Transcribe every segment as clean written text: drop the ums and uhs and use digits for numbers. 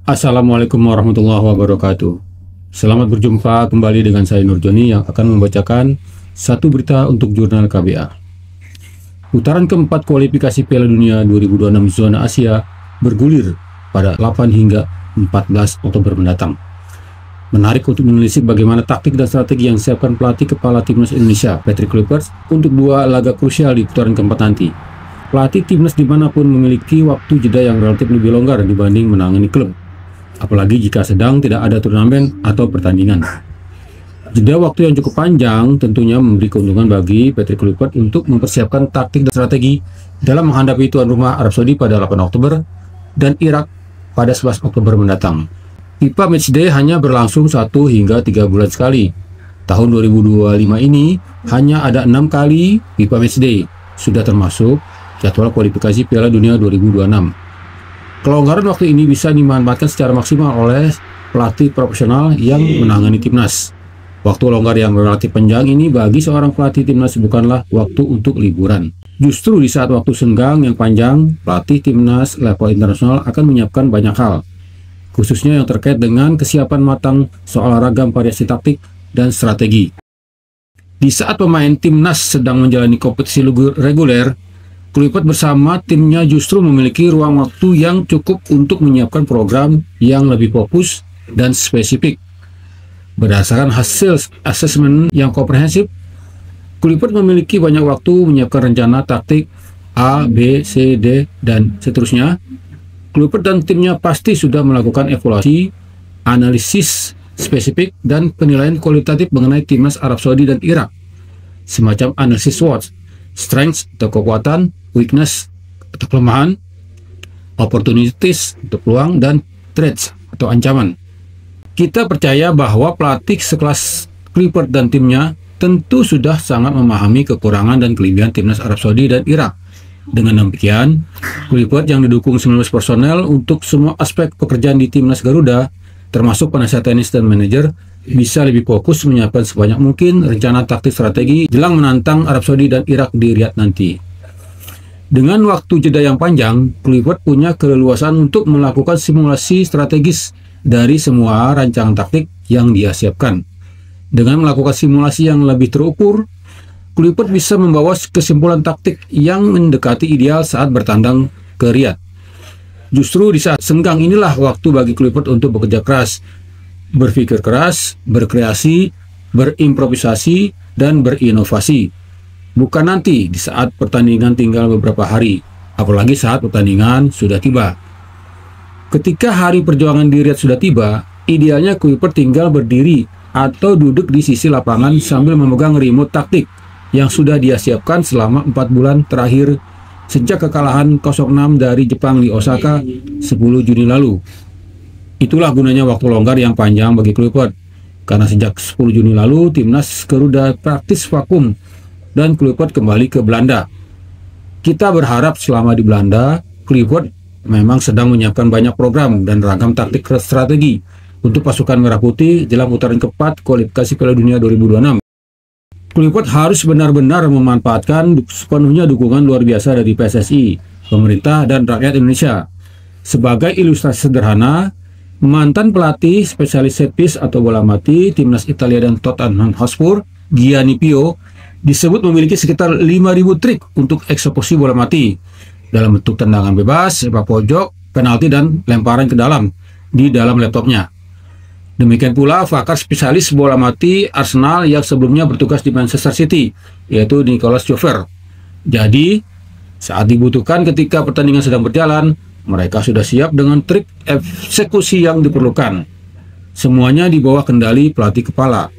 Assalamualaikum warahmatullahi wabarakatuh. Selamat berjumpa kembali dengan saya Nur Joni yang akan membacakan satu berita untuk jurnal KBA. Putaran keempat kualifikasi Piala Dunia 2026 zona Asia bergulir pada 8 hingga 14 Oktober mendatang. Menarik untuk menelisik bagaimana taktik dan strategi yang disiapkan pelatih kepala timnas Indonesia, Patrick Kluivert, untuk dua laga krusial di putaran keempat nanti. Pelatih timnas dimanapun memiliki waktu jeda yang relatif lebih longgar dibanding menangani klub, apalagi jika sedang tidak ada turnamen atau pertandingan. Jeda waktu yang cukup panjang tentunya memberi keuntungan bagi Patrick Kluivert untuk mempersiapkan taktik dan strategi dalam menghadapi tuan rumah Arab Saudi pada 8 Oktober dan Irak pada 11 Oktober mendatang. FIFA Matchday hanya berlangsung 1 hingga 3 bulan sekali. Tahun 2025 ini hanya ada 6 kali FIFA Matchday, sudah termasuk jadwal kualifikasi Piala Dunia 2026. Kelonggaran waktu ini bisa dimanfaatkan secara maksimal oleh pelatih profesional yang menangani timnas. Waktu longgar yang relatif panjang ini bagi seorang pelatih timnas bukanlah waktu untuk liburan. Justru di saat waktu senggang yang panjang, pelatih timnas level internasional akan menyiapkan banyak hal, khususnya yang terkait dengan kesiapan matang soal ragam variasi taktik dan strategi. Di saat pemain timnas sedang menjalani kompetisi reguler, Kluivert bersama timnya justru memiliki ruang waktu yang cukup untuk menyiapkan program yang lebih fokus dan spesifik. Berdasarkan hasil asesmen yang komprehensif, Kluivert memiliki banyak waktu menyiapkan rencana taktik A, B, C, D, dan seterusnya. Kluivert dan timnya pasti sudah melakukan evaluasi, analisis spesifik, dan penilaian kualitatif mengenai timnas Arab Saudi dan Irak. Semacam analisis SWOT, strengths atau kekuatan, weakness atau kelemahan, opportunities atau peluang, dan threats atau ancaman. Kita percaya bahwa pelatih sekelas Kluivert dan timnya tentu sudah sangat memahami kekurangan dan kelebihan timnas Arab Saudi dan Irak. Dengan demikian, Kluivert yang didukung 19 personel untuk semua aspek pekerjaan di timnas Garuda, termasuk penasihat teknis dan manajer, bisa lebih fokus menyiapkan sebanyak mungkin rencana taktik strategi jelang menantang Arab Saudi dan Irak di Riyadh nanti. Dengan waktu jeda yang panjang, Kluivert punya keleluasan untuk melakukan simulasi strategis dari semua rancangan taktik yang dia siapkan. Dengan melakukan simulasi yang lebih terukur, Kluivert bisa membawa kesimpulan taktik yang mendekati ideal saat bertandang ke Riyadh. Justru di saat senggang inilah waktu bagi Kluivert untuk bekerja keras, berpikir keras, berkreasi, berimprovisasi, dan berinovasi. Bukan nanti di saat pertandingan tinggal beberapa hari, apalagi saat pertandingan sudah tiba. Ketika hari perjuangan di Riyadh sudah tiba, idealnya Kluivert tinggal berdiri atau duduk di sisi lapangan sambil memegang remote taktik yang sudah dia siapkan selama 4 bulan terakhir sejak kekalahan 0-6 dari Jepang di Osaka 10 Juni lalu. Itulah gunanya waktu longgar yang panjang bagi Kluivert, karena sejak 10 Juni lalu timnas Garuda praktis vakum dan Kluivert kembali ke Belanda. Kita berharap selama di Belanda, Kluivert memang sedang menyiapkan banyak program dan ragam taktik strategi untuk pasukan Merah Putih jelang putaran keempat kualifikasi Piala Dunia 2026. Kluivert harus benar-benar memanfaatkan sepenuhnya dukungan luar biasa dari PSSI, pemerintah, dan rakyat Indonesia. Sebagai ilustrasi sederhana, mantan pelatih spesialis set piece atau bola mati timnas Italia dan Tottenham Hotspur, Gianni Pio, disebut memiliki sekitar 5.000 trik untuk eksekusi bola mati dalam bentuk tendangan bebas, sepak pojok, penalti, dan lemparan ke dalam di dalam laptopnya. Demikian pula pakar spesialis bola mati Arsenal yang sebelumnya bertugas di Manchester City, yaitu Nicolas Jover. Jadi, saat dibutuhkan ketika pertandingan sedang berjalan, mereka sudah siap dengan trik eksekusi yang diperlukan. Semuanya di bawah kendali pelatih kepala.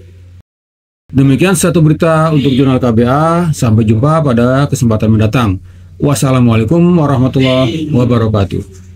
Demikian satu berita untuk jurnal KBA. Sampai jumpa pada kesempatan mendatang. Wassalamualaikum warahmatullahi wabarakatuh.